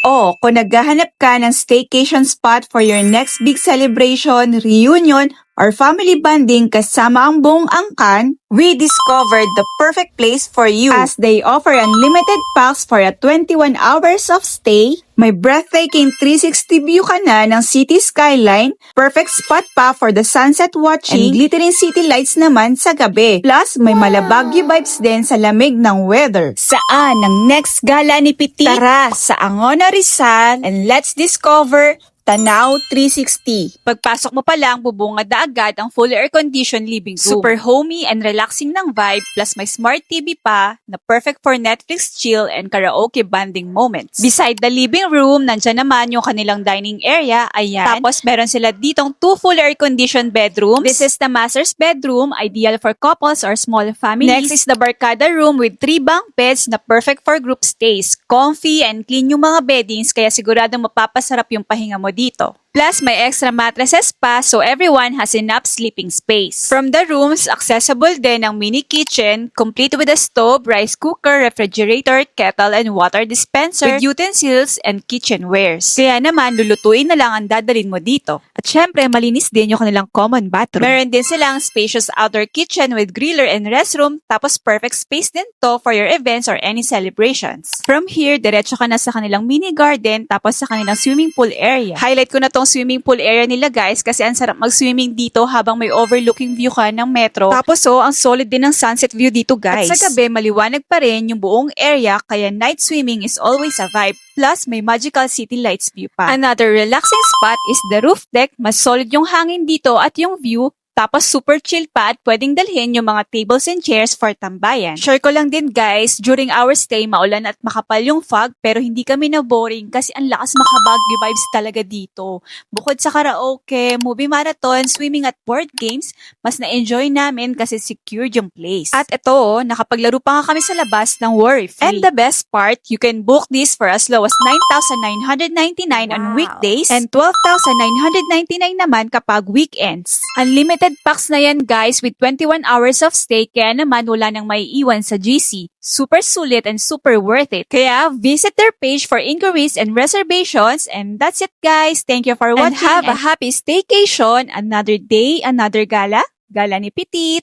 O kung naghahanap ka ng staycation spot for your next big celebration, reunion, or family bonding kasama ang buong angkan, we discovered the perfect place for you as they offer unlimited packs for a 21 hours of stay. May breathtaking 360 view ka na ng city skyline, perfect spot pa for the sunset watching, and glittering city lights naman sa gabi. Plus, may Malabagyo vibes din sa lamig ng weather. Saan ang next gala ni Petit? Tara sa Angona Rizal and let's discover Tanaw 360. Pagpasok mo pa lang, bubungad na agad ang fully air-conditioned living room. Super homey and relaxing ng vibe, plus may smart TV pa na perfect for Netflix chill and karaoke bonding moments. Beside the living room, nandyan naman yung kanilang dining area. Ayan. Tapos meron sila ditong 2 fully air-conditioned bedrooms. This is the master's bedroom, ideal for couples or small families. Next is the barkada room with 3 bunk beds na perfect for group stays. Comfy and clean yung mga beddings, kaya siguradong mapapasarap yung pahinga mo dito. Plus, may extra mattresses pa so everyone has enough sleeping space. From the rooms, accessible din ang mini kitchen, complete with a stove, rice cooker, refrigerator, kettle, and water dispenser with utensils and kitchenwares. Kaya naman, lulutuin na lang ang dadalhin mo dito. At syempre, malinis din yung kanilang common bathroom. Meron din silang spacious outdoor kitchen with griller and restroom, tapos perfect space din to for your events or any celebrations. From here, diretso ka na sa kanilang mini garden, tapos sa kanilang swimming pool area. Highlight ko na tong swimming pool area nila guys kasi ang sarap mag-swimming dito habang may overlooking view ka ng metro. Tapos ang solid din ng sunset view dito guys. At sa gabi, maliwanag pa rin yung buong area kaya night swimming is always a vibe. Plus, may magical city lights view pa. Another relaxing spot is the roof deck. Mas solid yung hangin dito at yung view. Tapos super chill pa at pwedeng dalhin yung mga tables and chairs for tambayan. Share ko lang din guys, during our stay maulan at makapal yung fog pero hindi kami na boring kasi ang lakas makabagyo vibes talaga dito. Bukod sa karaoke, movie marathon, swimming at board games, mas na-enjoy namin kasi secured yung place. At ito, nakapaglaro pa nga kami sa labas ng worry-free. And the best part, you can book this for as low as 9,999 on weekdays and 12,999 naman kapag weekends. Unlimited packs na yan guys with 21 hours of stay kaya naman wala nang maiiwan sa GC. Super sulit and super worth it. Kaya visit their page for inquiries and reservations and that's it guys. Thank you for watching and have a happy staycation. Another day, another gala. Gala ni Petit.